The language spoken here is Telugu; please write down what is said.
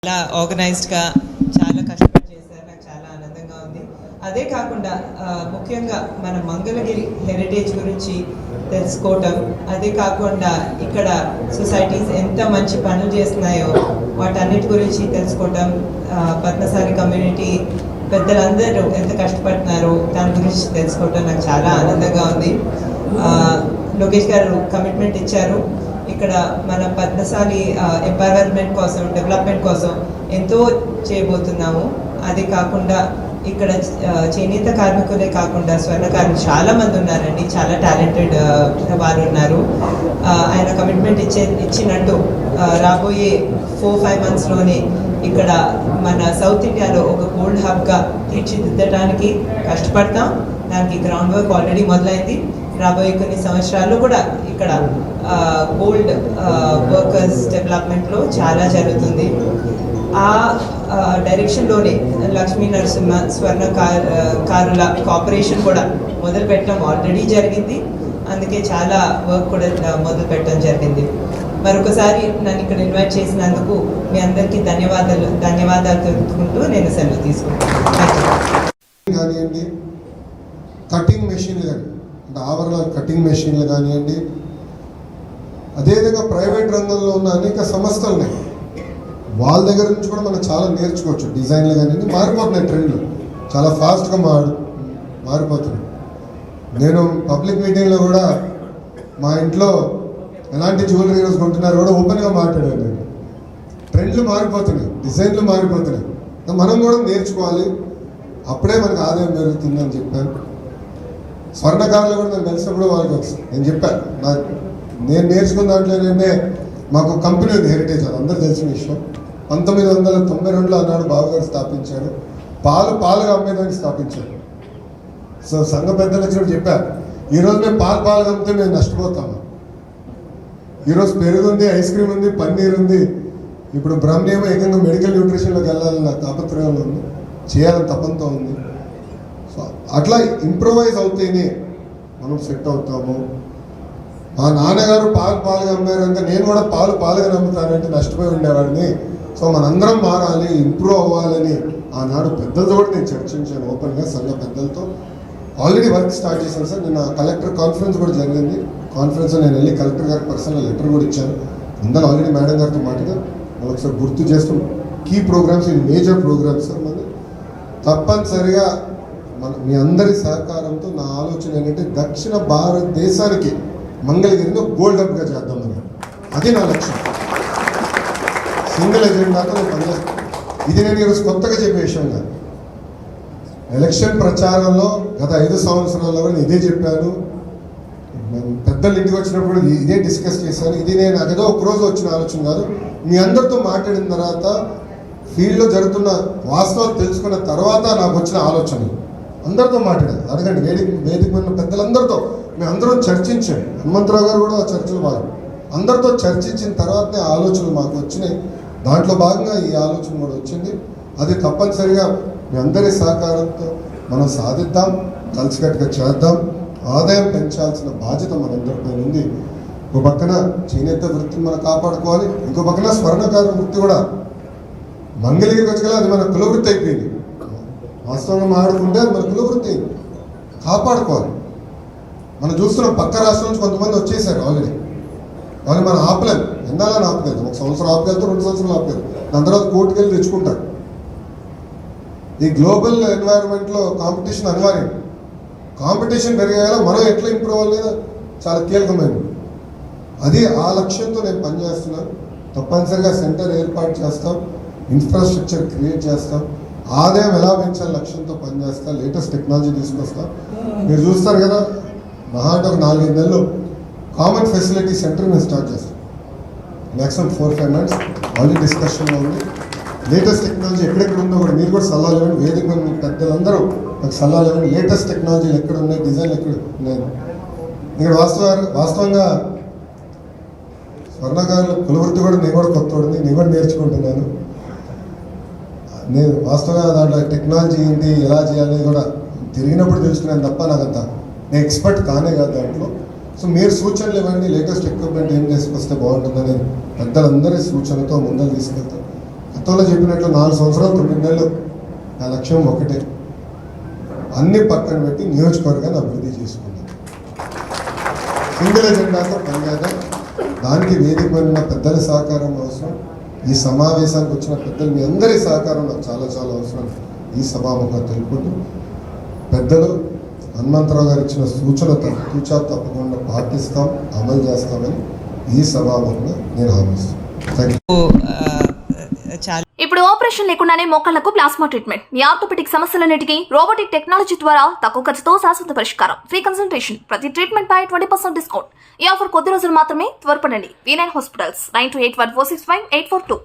చాలా ఆర్గనైజ్డ్గా చాలా కష్టపడి చేశారు. నాకు చాలా ఆనందంగా ఉంది. అదే కాకుండా ముఖ్యంగా మన మంగళగిరి హెరిటేజ్ గురించి తెలుసుకోవటం, అదే కాకుండా ఇక్కడ సొసైటీస్ ఎంత మంచి పనులు చేస్తున్నాయో వాటన్నిటి గురించి తెలుసుకోవటం, పద్మశాలి కమ్యూనిటీ పెద్దలందరూ ఎంత కష్టపడుతున్నారో దాని గురించి తెలుసుకోవటం నాకు చాలా ఆనందంగా ఉంది. లోకేష్ గారు కమిట్మెంట్ ఇచ్చారు. ఇక్కడ మన పద్మశాలి ఎంపవర్మెంట్ కోసం, డెవలప్మెంట్ కోసం ఎంతో చేయబోతున్నాము. అది కాకుండా ఇక్కడ చేనేత కార్మికులే కాకుండా స్వర్ణకారులు చాలా మంది ఉన్నారండి, చాలా టాలెంటెడ్ వారు ఉన్నారు. ఆయన కమిట్మెంట్ ఇచ్చినట్టు రాబోయే 4-5 monthsలోనే ఇక్కడ మన సౌత్ ఇండియాలో ఒక గోల్డ్ హబ్గా తీర్చిదిద్దడానికి కష్టపడతాం. దానికి గ్రౌండ్ వర్క్ ఆల్రెడీ మొదలైంది. రాబోయే కొన్ని సంవత్సరాల్లో కూడా ఇక్కడ గోల్డ్ వర్కర్స్ డెవలప్మెంట్లో చాలా జరుగుతుంది. ఆ డైరెక్షన్లోనే లక్ష్మీ నరసింహ స్వర్ణకారుల కార్పొరేషన్ కూడా మొదలు పెట్టడం ఆల్రెడీ జరిగింది. అందుకే చాలా వర్క్ కూడా మొదలు పెట్టడం జరిగింది. మరొకసారి నన్ను ఇక్కడ ఇన్వైట్ చేసినందుకు మీ అందరికీ ధన్యవాదాలు తెలుపుకుంటూ నేను సెలవు తీసుకుంటాను. కానివ్వండి, కటింగ్ మెషిన్లు కానీ అంటే ఆవరణాలు కటింగ్ మెషిన్లు కానివ్వండి, అదేవిధంగా ప్రైవేట్ రంగంలో ఉన్న అనేక సంస్థలు ఉన్నాయి. వాళ్ళ దగ్గర నుంచి కూడా మనం చాలా నేర్చుకోవచ్చు. డిజైన్లు కానీ మారిపోతున్నాయి, ట్రెండ్లు చాలా ఫాస్ట్గా మారిపోతున్నాయి. నేను పబ్లిక్ మీటింగ్లో కూడా మా ఇంట్లో ఎలాంటి జ్యువెలరీ ఈరోజు కొంటున్నారు కూడా ఓపెన్గా మాట్లాడాను. నేను ట్రెండ్లు మారిపోతున్నాయి, డిజైన్లు మారిపోతున్నాయి, మనం కూడా నేర్చుకోవాలి. అప్పుడే మనకు ఆదాయం పెరుగుతుందని చెప్పాను. స్వర్ణకారులు కూడా నేను కలిసినప్పుడు వాళ్ళకి వస్తుంది. నేను చెప్పాను, నేను నేర్చుకున్న దాంట్లో ఏంటంటే మాకు కంపెనీ ఉంది హెరిటేజ్, అది అందరూ తెలిసిన విషయం. 1992లో ఆనాడు బాబుగారు స్థాపించారు. పాలుగా అమ్మేదానికి స్థాపించారు. సో సంఘ పెద్దలు వచ్చినప్పుడు చెప్పారు, ఈరోజు మేము పాలుగా అమ్మితే మేము నష్టపోతాము. ఈరోజు పెరుగు ఉంది, ఐస్ క్రీమ్ ఉంది, పన్నీర్ ఉంది. ఇప్పుడు బ్రహ్మేమో ఏకంగా మెడికల్ న్యూట్రిషన్లోకి వెళ్ళాలన్న తాపత్రయంలో ఉంది, చేయాలని తపంతో ఉంది. సో అట్లా ఇంప్రూవైజ్ అవుతేనే మనం సెట్ అవుతాము. మా నాన్నగారు పాలుగా అమ్మారంటే నేను కూడా పాలుగా నమ్ముతానంటే నష్టపోయి ఉండేవాడిని. సో మనందరం మారాలి, ఇంప్రూవ్ అవ్వాలని ఆనాడు పెద్దలతో కూడా నేను చర్చించాను ఓపెన్గా, సంఘ పెద్దలతో. ఆల్రెడీ వర్క్ స్టార్ట్ చేశాను సార్. నిన్న కలెక్టర్ కాన్ఫరెన్స్ కూడా జరిగింది. కాన్ఫరెన్స్లో నేను వెళ్ళి కలెక్టర్ గారికి పర్సనల్ లెటర్ కూడా ఇచ్చాను. అందరూ ఆల్రెడీ మేడం గారితో మాట్లాగా ఒకసారి గుర్తు చేస్తూ కీ ప్రోగ్రామ్స్, ఈ మేజర్ ప్రోగ్రామ్స్ సార్ మనది తప్పనిసరిగా మీ అందరి సహకారంతో. నా ఆలోచన ఏంటంటే దక్షిణ భారతదేశానికి మంగళగిరిని గోల్డ్ హబ్గా చేద్దామని, అది నా లక్ష్యం. సింగిల్ ఎజెండాతో నేను పనిచేస్తాను. ఇది నేను ఈరోజు కొత్తగా చెప్పే విషయం కాదు. ఎలక్షన్ ప్రచారంలో గత 5 సంవత్సరాల్లో కూడా ఇదే చెప్పాను. పెద్దలు ఇంటికి వచ్చినప్పుడు ఇదే డిస్కస్ చేశాను. ఇది నేను అదేదో ఒకరోజు వచ్చిన ఆలోచన కాదు. మీ అందరితో మాట్లాడిన తర్వాత, ఫీల్డ్లో జరుగుతున్న వాస్తవాలు తెలుసుకున్న తర్వాత నాకు వచ్చిన ఆలోచన. అందరితో మాట్లాడాను, అడగండి, వేదిక ఉన్న పెద్దలందరితో మేము అందరం చర్చించాం. హనుమంతరావు గారు కూడా ఆ చర్చలు భాగం. అందరితో చర్చించిన తర్వాతనే ఆలోచనలు మాకు వచ్చినాయి. దాంట్లో భాగంగా ఈ ఆలోచన కూడా వచ్చింది. అది తప్పనిసరిగా మీ అందరి సహకారంతో మనం సాధిద్దాం, కలిసికట్టుగా చేద్దాం. ఆదాయం పెంచాల్సిన బాధ్యత మనందరిపై ఉంది. ఒక పక్కన చేనేత వృత్తిని మనం కాపాడుకోవాలి, ఇంకో పక్కన స్వర్ణకార వృత్తి కూడా మంగళగిరికి వచ్చగల అది మన కులవృత్తి అయిపోయింది. వాస్తవంగా మాట్లాడుకుంటే అది మన కులవృత్తి కాపాడుకోవాలి. మనం చూస్తున్నాం పక్క రాష్ట్రం నుంచి కొంతమంది వచ్చేసారు ఆల్రెడీ. వాళ్ళు మనం ఆపలేదు, ఎన్నాళ్ళని ఆపలేదు. 1 సంవత్సరం ఆపగలుగుతారు, 2 సంవత్సరాలు ఆపలేదు, దాని తర్వాత కోర్టుకు వెళ్ళి తెచ్చుకుంటారు. ఈ గ్లోబల్ ఎన్వైరన్మెంట్లో కాంపిటీషన్ అనివార్యం. కాంపిటీషన్ పెరిగేలా మనం ఎట్లా ఇంప్రూవ్ అవ్వలేదు చాలా కీలకమైనది. అది ఆ లక్ష్యంతో నేను పనిచేస్తున్నాను. తప్పనిసరిగా సెంటర్ ఏర్పాటు చేస్తాం, ఇన్ఫ్రాస్ట్రక్చర్ క్రియేట్ చేస్తాం, ఆదాయం ఎలా పెంచాలి లక్ష్యంతో పనిచేస్తాం, లేటెస్ట్ టెక్నాలజీ తీసుకొస్తాం. మీరు చూస్తారు కదా, మహా అంటే ఒక 4-5 నెలలు కామన్ ఫెసిలిటీ సెంటర్ మేము స్టార్ట్ చేస్తాం. మ్యాక్సిమం 4-5 months ఆల్రెడీ డిస్కషన్లో ఉంది. లేటెస్ట్ టెక్నాలజీ ఎక్కడెక్కడ ఉందో కూడా మీరు కూడా సలహాలు ఇవ్వండి. వేదిక మీ పెద్దలందరూ నాకు సలహాలు ఇవ్వండి. లేటెస్ట్ టెక్నాలజీలు ఎక్కడ ఉన్నాయి, డిజైన్లు ఎక్కడ ఉన్నాయి. ఇక్కడ వాస్తవంగా స్వర్ణకారుల కులవృత్తి కూడా నేను కూడా కొత్తవాడిని, నేను కూడా నేర్చుకుంటున్నాను. నేను వాస్తవంగా దాంట్లో టెక్నాలజీ ఏంటి, ఎలా చేయాలి కూడా తిరిగినప్పుడు తెలుసుకున్నాను తప్ప నాకంత నేను ఎక్స్పర్ట్ కానే కాదు దాంట్లో. సో మీరు సూచనలు ఇవ్వండి, లేటెస్ట్ ఎక్విప్మెంట్ ఏం చేసుకొస్తే బాగుంటుందని పెద్దలందరి సూచనతో ముందరు తీసుకెళ్తాం. గతంలో చెప్పినట్లు 4 సంవత్సరాలు 9 నెలలు నా లక్ష్యం ఒకటే, అన్ని పక్కన పెట్టి నియోజకవర్గాన్ని అభివృద్ధి చేసుకున్నాను. సింగిల్ ఎజెండాతో పనిచేద్దాం. దానికి వేదిక పడిన పెద్దల సహకారం అవసరం. ఈ సమావేశానికి వచ్చిన పెద్దలు మీ అందరి సహకారం నాకు చాలా చాలా అవసరం. ఈ సభాముఖంగా తెలుపుకుంటూ పెద్దలు హనుమంతరావు గారు ఇచ్చిన సూచన తూచా తప్పకుండా పాటిస్తాం, అమలు చేస్తామని ఈ సభాముఖంగా నేను హామీస్తాను. Thank you. చాలా ఇప్పుడు ఆపరేషన్ లేకుండానే మోకాళ్లకు ప్లాస్మా ట్రీట్మెంట్. మీ ఆర్థోపెటిక్ సమస్యలన్నిటికీ రోబోటిక్ టెక్నాలజీ ద్వారా తక్కువ ఖర్చుతో శాశ్వత పరిష్కారం. Free consultation. ప్రతి ట్రీట్మెంట్ పై 20% డిస్కౌంట్. ఈ ఆఫర్ కొద్ది రోజులు మాత్రమే. త్వరపడండి. V9 hospitals 9281465842.